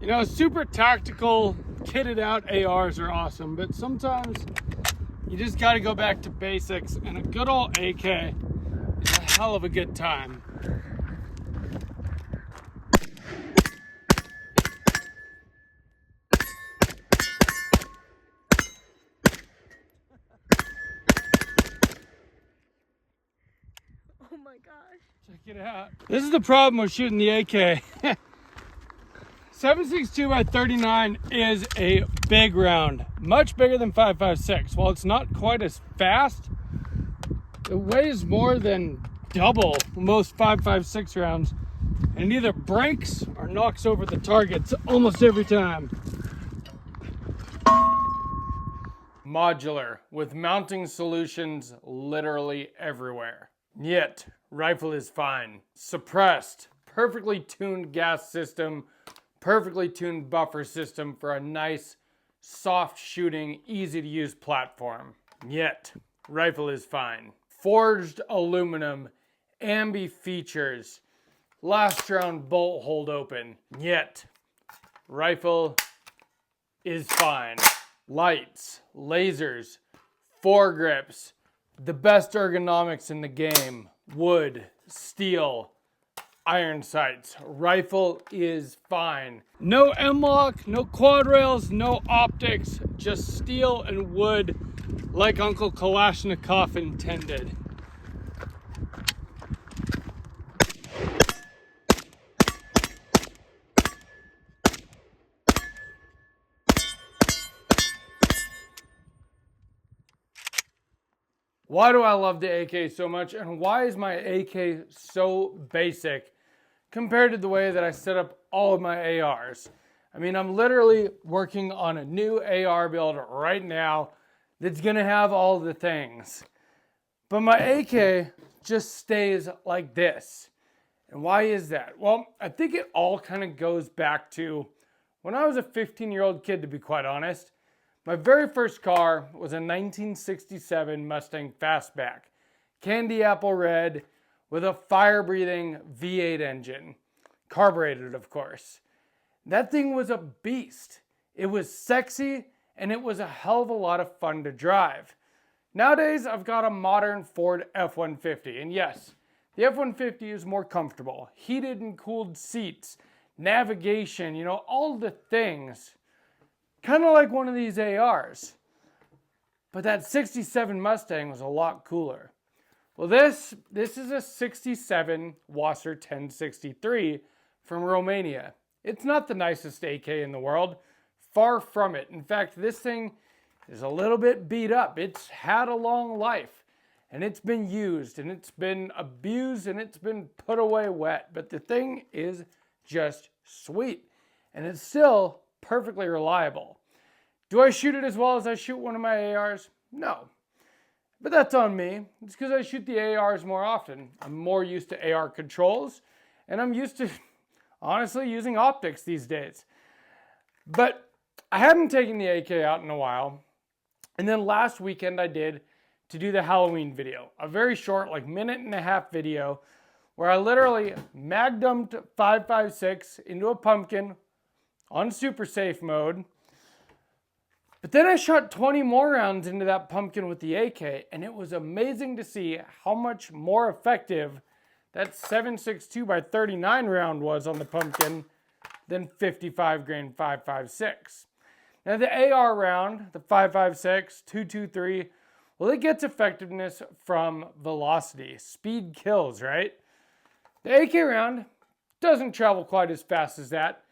You know, super tactical, kitted out ARs are awesome, but sometimes you just got to go back to basics, and a good old AK is a hell of a good time. Oh my gosh. Check it out. This is the problem with shooting the AK. 7.62 by 39 is a big round, much bigger than 5.56. While it's not quite as fast, it weighs more than double most 5.56 rounds, and it either breaks or knocks over the targets almost every time. Modular, with mounting solutions literally everywhere. Yet, rifle is fine. Suppressed, perfectly tuned gas system, perfectly tuned buffer system for a nice, soft shooting, easy to use platform. Yet, rifle is fine. Forged aluminum, ambi features, last round bolt hold open. Yet, rifle is fine. Lights, lasers, foregrips, the best ergonomics in the game. Wood, steel, iron sights. Rifle is fine. No M-lock, no quad rails, no optics, just steel and wood like Uncle Kalashnikov intended. Why do I love the AK so much, and why is my AK so basic compared to the way that I set up all of my ARs? I mean, I'm literally working on a new AR build right now that's gonna have all the things. But my AK just stays like this. And why is that? Well, I think it all kind of goes back to when I was a 15-year-old kid, to be quite honest. My very first car was a 1967 Mustang Fastback, candy apple red with a fire-breathing V8 engine, carbureted of course. That thing was a beast. It was sexy and it was a hell of a lot of fun to drive. Nowadays I've got a modern Ford F-150, and yes, the F-150 is more comfortable, heated and cooled seats, navigation, you know, all the things. Kind of like one of these ARs. But that 67 Mustang was a lot cooler. Well, this is a 67 Wasser 1063 from Romania. It's not the nicest AK in the world. Far from it. In fact, this thing is a little bit beat up. It's had a long life. And it's been used. And it's been abused. And it's been put away wet. But the thing is just sweet. And it's still perfectly reliable. Do I shoot it as well as I shoot one of my ARs? No. But that's on me. It's because I shoot the ARs more often. I'm more used to AR controls, and I'm used to, honestly, using optics these days. But I hadn't taken the AK out in a while, and then last weekend I did to do the Halloween video. A very short, like minute-and-a-half video, where I literally mag-dumped 5.56 into a pumpkin on super safe mode. But then I shot 20 more rounds into that pumpkin with the AK, and it was amazing to see how much more effective that 7.62 by 39 round was on the pumpkin than 55 grain 5.56. Now the AR round, the 5.56, 2.23, well, it gets effectiveness from velocity. Speed kills, right? The AK round doesn't travel quite as fast as that,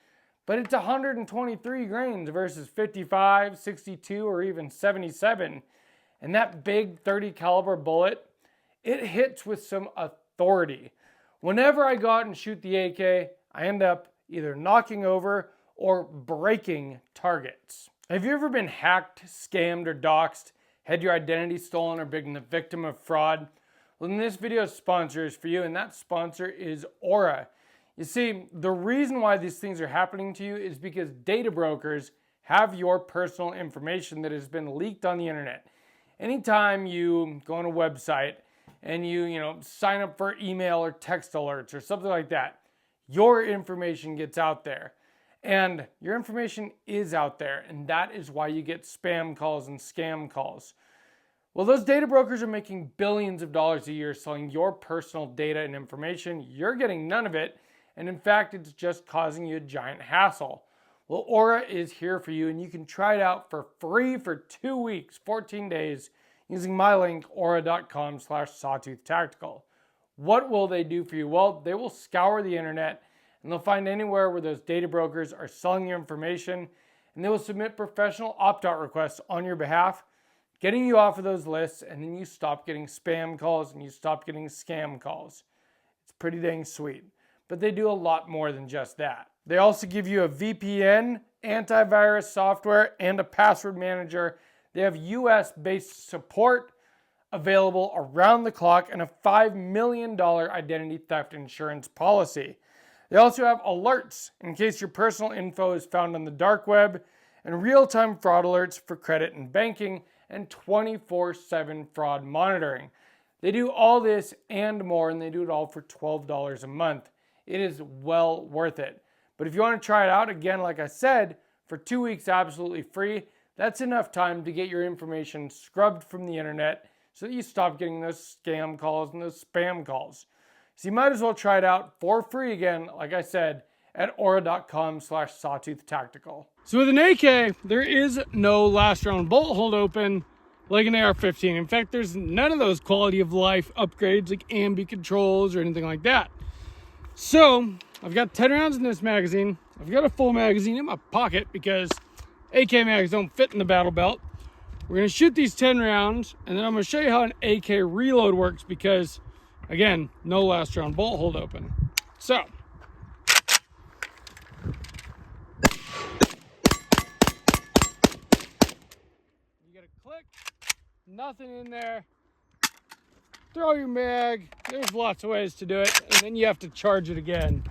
but it's 123 grains versus 55, 62, or even 77. And that big 30 caliber bullet, it hits with some authority. Whenever I go out and shoot the AK, I end up either knocking over or breaking targets. Have you ever been hacked, scammed, or doxxed, had your identity stolen, or been the victim of fraud? Well, then this video's sponsor is for you, and that sponsor is Aura. You see, the reason why these things are happening to you is because data brokers have your personal information that has been leaked on the internet. Anytime you go on a website and you sign up for email or text alerts or something like that, your information gets out there. And your information is out there, and that is why you get spam calls and scam calls. Well, those data brokers are making billions of dollars a year selling your personal data and information. You're getting none of it, and in fact, it's just causing you a giant hassle. Well, Aura is here for you, and you can try it out for free for 2 weeks, 14 days, using my link, aura.com/sawtoothtactical. What will they do for you? Well, they will scour the internet, and they'll find anywhere where those data brokers are selling your information, and they will submit professional opt-out requests on your behalf, getting you off of those lists, and then you stop getting spam calls and you stop getting scam calls. It's pretty dang sweet. But they do a lot more than just that. They also give you a VPN, antivirus software, and a password manager. They have US-based support available around the clock and a $5 million identity theft insurance policy. They also have alerts in case your personal info is found on the dark web, and real-time fraud alerts for credit and banking, and 24/7 fraud monitoring. They do all this and more, and they do it all for $12 a month. It is well worth it. But if you want to try it out, again, like I said, for 2 weeks absolutely free, that's enough time to get your information scrubbed from the internet so that you stop getting those scam calls and those spam calls. So you might as well try it out for free again, like I said, at aura.com/sawtoothtactical. So with an AK, there is no last round bolt hold open like an AR-15. In fact, there's none of those quality of life upgrades like ambi controls or anything like that. So I've got 10 rounds in this magazine. I've got a full magazine in my pocket because AK mags don't fit in the battle belt. We're gonna shoot these 10 rounds, and then I'm gonna show you how an AK reload works because, again, no last round bolt hold open. So, you get a click, nothing in there, throw your mag, there's lots of ways to do it, and then you have to charge it again.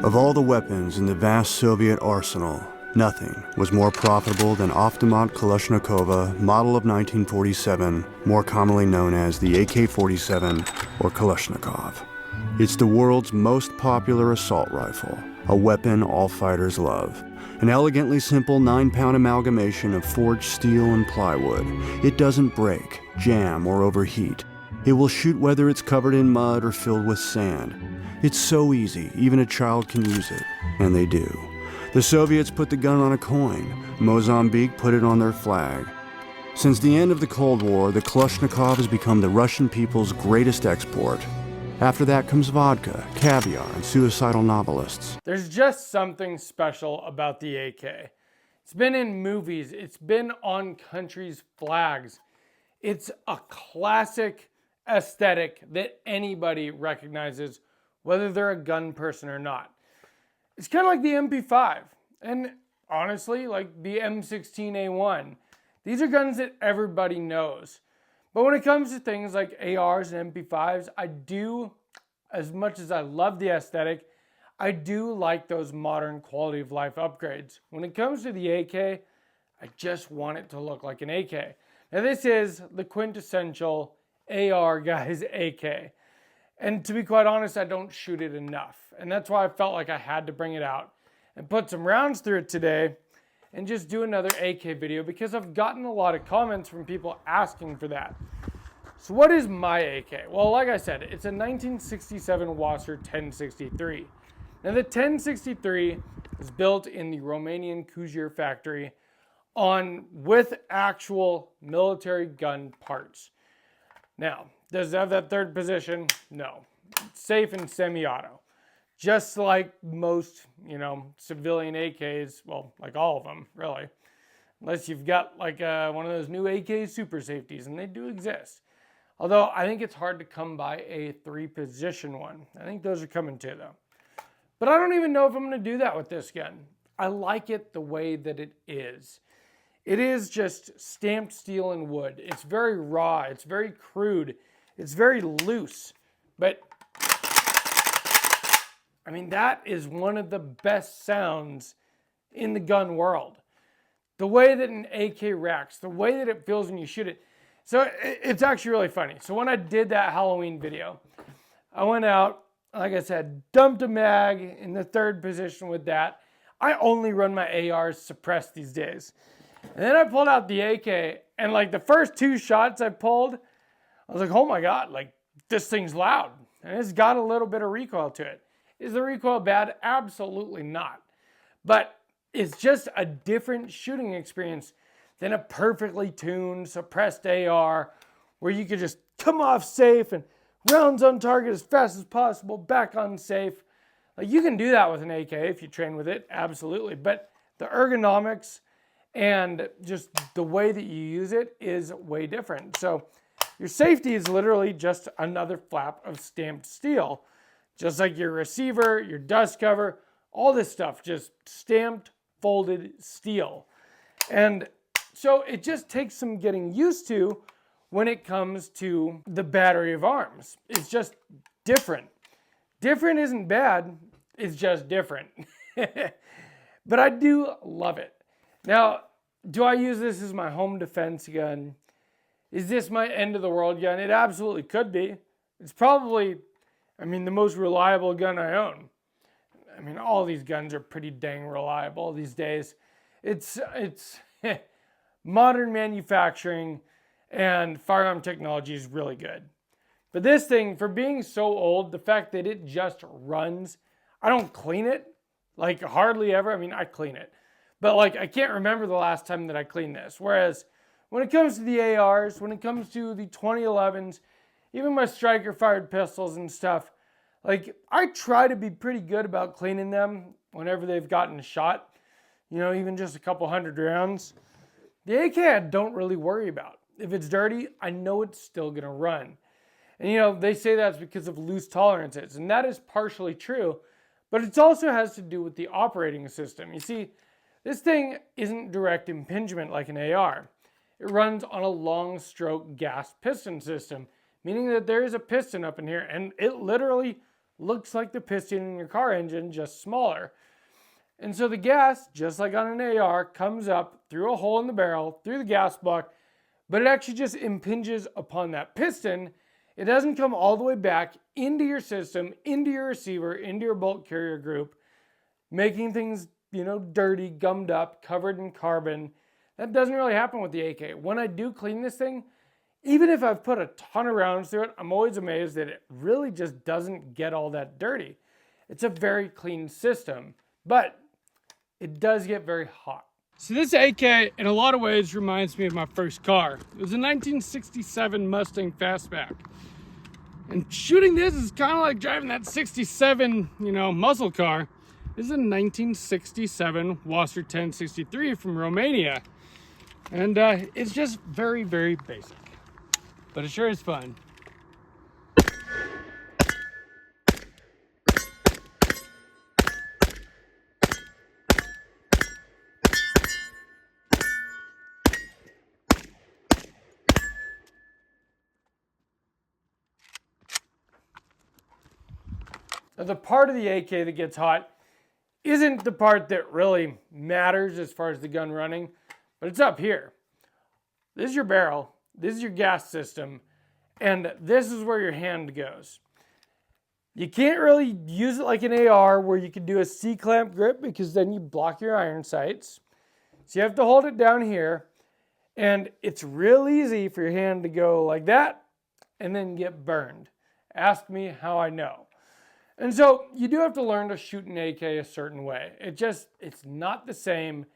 Of all the weapons in the vast Soviet arsenal, nothing was more profitable than Automat Kalashnikova, model of 1947, more commonly known as the AK-47 or Kalashnikov. It's the world's most popular assault rifle, a weapon all fighters love. An elegantly simple 9-pound amalgamation of forged steel and plywood. It doesn't break, jam, or overheat. It will shoot whether it's covered in mud or filled with sand. It's so easy, even a child can use it, and they do. The Soviets put the gun on a coin. Mozambique put it on their flag. Since the end of the Cold War, the Kalashnikov has become the Russian people's greatest export. After that comes vodka, caviar, and suicidal novelists. There's just something special about the AK. It's been in movies, it's been on countries' flags. It's a classic aesthetic that anybody recognizes, whether they're a gun person or not. It's kind of like the MP5, and honestly, like the M16A1. These are guns that everybody knows. But when it comes to things like ARs and MP5s, I do, as much as I love the aesthetic, I do like those modern quality of life upgrades. When it comes to the AK, I just want it to look like an AK. Now this is the quintessential AR guy's AK. And to be quite honest, I don't shoot it enough. And that's why I felt like I had to bring it out and put some rounds through it today and just do another AK video because I've gotten a lot of comments from people asking for that. So what is my AK? Well, like I said, it's a 1967 Wasser 1063. Now the 1063 is built in the Romanian Cuzier factory with actual military gun parts. Now, does it have that third position? No. It's safe and semi-auto. Just like most, civilian AKs, well, like all of them, really. Unless you've got like one of those new AK super safeties, and they do exist. Although I think it's hard to come by a 3-position one. I think those are coming too, though. But I don't even know if I'm going to do that with this gun. I like it the way that it is. It is just stamped steel and wood. It's very raw. It's very crude. It's very loose. But, I mean, that is one of the best sounds in the gun world. The way that an AK racks, the way that it feels when you shoot it. So it's actually really funny. So when I did that Halloween video, I went out, like I said, dumped a mag in the 3rd position with that. I only run my ARs suppressed these days. And then I pulled out the AK, and like the first 2 shots I pulled, I was like, oh my God, like this thing's loud. And it's got a little bit of recoil to it. Is the recoil bad? Absolutely not. But it's just a different shooting experience than a perfectly tuned, suppressed AR where you could just come off safe and rounds on target as fast as possible, back on safe. Like you can do that with an AK if you train with it, absolutely. But the ergonomics and just the way that you use it is way different. So your safety is literally just another flap of stamped steel. Just like your receiver, your dust cover, all this stuff, just stamped, folded steel. And so it just takes some getting used to when it comes to the battery of arms. It's just different. Different isn't bad, it's just different. But I do love it. Now, do I use this as my home defense gun? Is this my end of the world gun? It absolutely could be. It's probably, the most reliable gun I own. All these guns are pretty dang reliable these days. It's modern manufacturing and firearm technology is really good. But this thing, for being so old, the fact that it just runs, I don't clean it, like hardly ever. I clean it. But like, I can't remember the last time that I cleaned this. Whereas when it comes to the ARs, when it comes to the 2011s, even my striker fired pistols and stuff, like I try to be pretty good about cleaning them whenever they've gotten shot, even just a couple hundred rounds. The AK I don't really worry about. If it's dirty, I know it's still gonna run. And they say that's because of loose tolerances, and that is partially true, but it also has to do with the operating system. You see, this thing isn't direct impingement like an AR. It runs on a long stroke gas piston system, meaning that there is a piston up in here, and it literally looks like the piston in your car engine, just smaller. And so the gas, just like on an AR, comes up through a hole in the barrel, through the gas block, but it actually just impinges upon that piston. It doesn't come all the way back into your system, into your receiver, into your bolt carrier group, making things, dirty, gummed up, covered in carbon. That doesn't really happen with the AK. When I do clean this thing, even if I've put a ton of rounds through it, I'm always amazed that it really just doesn't get all that dirty. It's a very clean system, but it does get very hot. So this AK, in a lot of ways, reminds me of my first car. It was a 1967 Mustang Fastback. And shooting this is kind of like driving that 67, muscle car. This is a 1967 Wasser 1063 from Romania. And it's just very, very basic. But it sure is fun. Now, the part of the AK that gets hot isn't the part that really matters as far as the gun running, but it's up here. This is your barrel, this is your gas system, and this is where your hand goes. You can't really use it like an AR where you can do a C-clamp grip because then you block your iron sights. So you have to hold it down here, and it's real easy for your hand to go like that and then get burned. Ask me how I know. And so you do have to learn to shoot an AK a certain way. It's not the same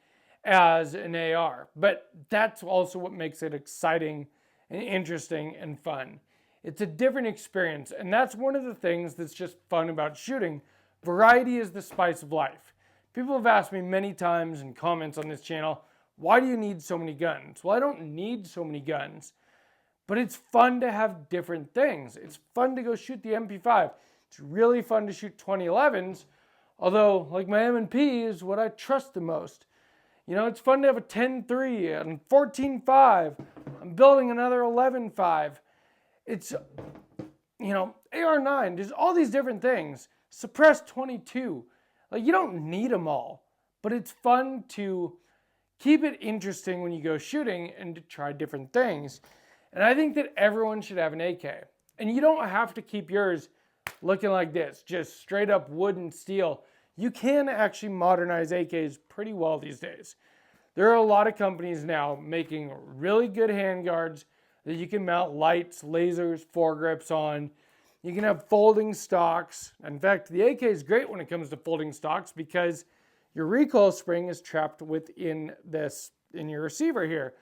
as an AR, but that's also what makes it exciting and interesting and fun. It's a different experience, and that's one of the things that's just fun about shooting. Variety is the spice of life. People have asked me many times in comments on this channel, why do you need so many guns? Well, I don't need so many guns, but it's fun to have different things. It's fun to go shoot the MP5. It's really fun to shoot 2011s, although like my M&P is what I trust the most. It's fun to have a 10.3 and 14.5. I'm building another 11.5. It's, AR9, there's all these different things. Suppressed 22. Like, you don't need them all, but it's fun to keep it interesting when you go shooting and to try different things. And I think that everyone should have an AK. And you don't have to keep yours looking like this, just straight up wood and steel. You can actually modernize AKs pretty well these days. There are a lot of companies now making really good handguards that you can mount lights, lasers, foregrips on. You can have folding stocks. In fact, the AK is great when it comes to folding stocks because your recoil spring is trapped within this, in your receiver here.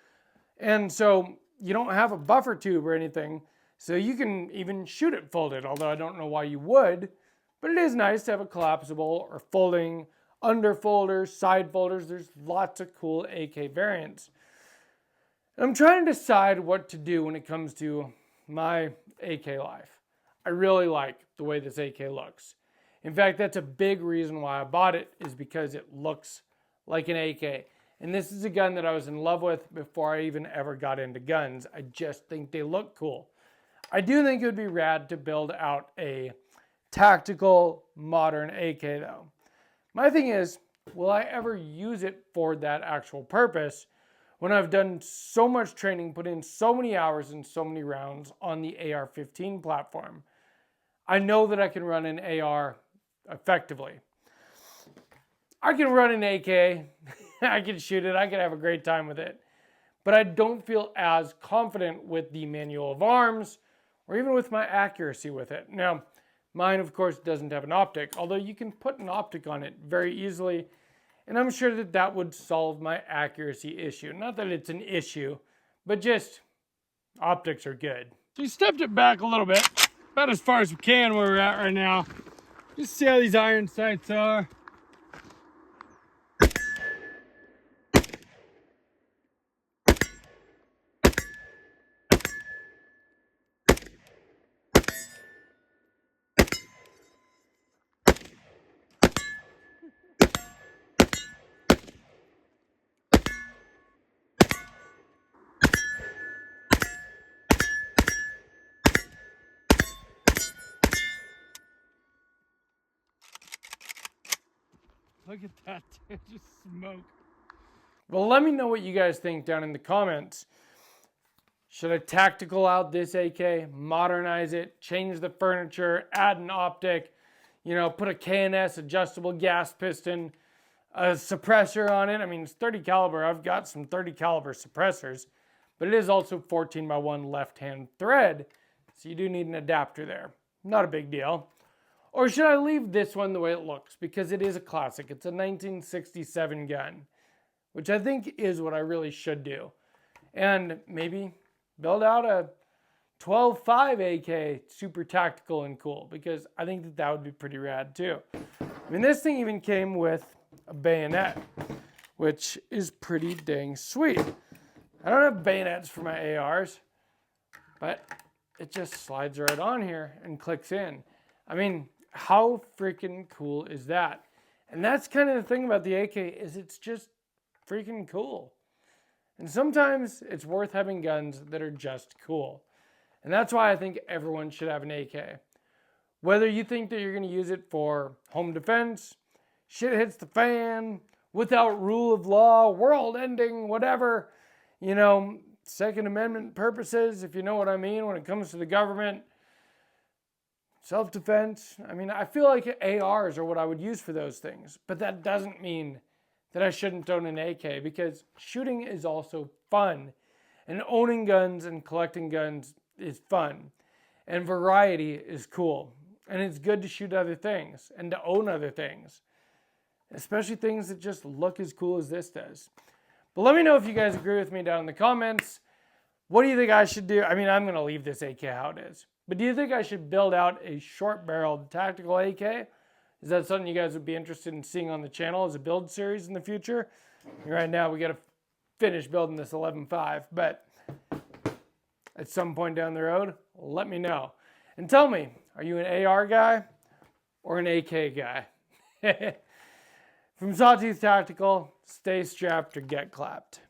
And so you don't have a buffer tube or anything, so you can even shoot it folded, although I don't know why you would, but it is nice to have a collapsible or folding under folders, side folders. There's lots of cool AK variants. And I'm trying to decide what to do when it comes to my AK life. I really like the way this AK looks. In fact, that's a big reason why I bought it, is because it looks like an AK. And this is a gun that I was in love with before I even ever got into guns. I just think they look cool. I do think it would be rad to build out a tactical modern AK though. My thing is, will I ever use it for that actual purpose when I've done so much training, put in so many hours and so many rounds on the AR-15 platform? I know that I can run an AR effectively. I can run an AK, I can shoot it, I can have a great time with it. But I don't feel as confident with the manual of arms or even with my accuracy with it. Now, mine of course doesn't have an optic, although you can put an optic on it very easily, and I'm sure that that would solve my accuracy issue. Not that it's an issue, but just optics are good. So we stepped it back a little bit, about as far as we can where we're at right now. Just see how these iron sights are. Look at that, dude, just smoke. Well, let me know what you guys think down in the comments. Should I tactical out this AK, modernize it, change the furniture, add an optic, you know, put a K&S adjustable gas piston, a suppressor on it? I mean, it's 30 caliber. I've got some 30 caliber suppressors, but it is also 14x1 left-hand thread, so you do need an adapter there. Not a big deal. Or should I leave this one the way it looks? Because it is a classic. It's a 1967 gun, which I think is what I really should do. And maybe build out a 12.5 AK, super tactical and cool, because I think that that would be pretty rad too. I mean, this thing even came with a bayonet, which is pretty dang sweet. I don't have bayonets for my ARs, but it just slides right on here and clicks in. I mean, how freaking cool is that? And that's kind of the thing about the AK, is it's just freaking cool. And sometimes it's worth having guns that are just cool. And that's why I think everyone should have an AK. Whether you think that you're going to use it for home defense, shit hits the fan, without rule of law, world ending, whatever, you know, Second Amendment purposes, if you know what I mean, when it comes to the government, self-defense. I mean, I feel like ARs are what I would use for those things, but that doesn't mean that I shouldn't own an AK, because shooting is also fun, and owning guns and collecting guns is fun, and variety is cool, and it's good to shoot other things and to own other things, especially things that just look as cool as this does. But let me know if you guys agree with me down in the comments. What do you think I should do? I mean, I'm going to leave this AK how it is. But do you think I should build out a short-barreled tactical AK? Is that something you guys would be interested in seeing on the channel as a build series in the future? Right now, we got to finish building this 11.5, but at some point down the road, let me know. And tell me, are you an AR guy or an AK guy? From Sawtooth Tactical, stay strapped or get clapped.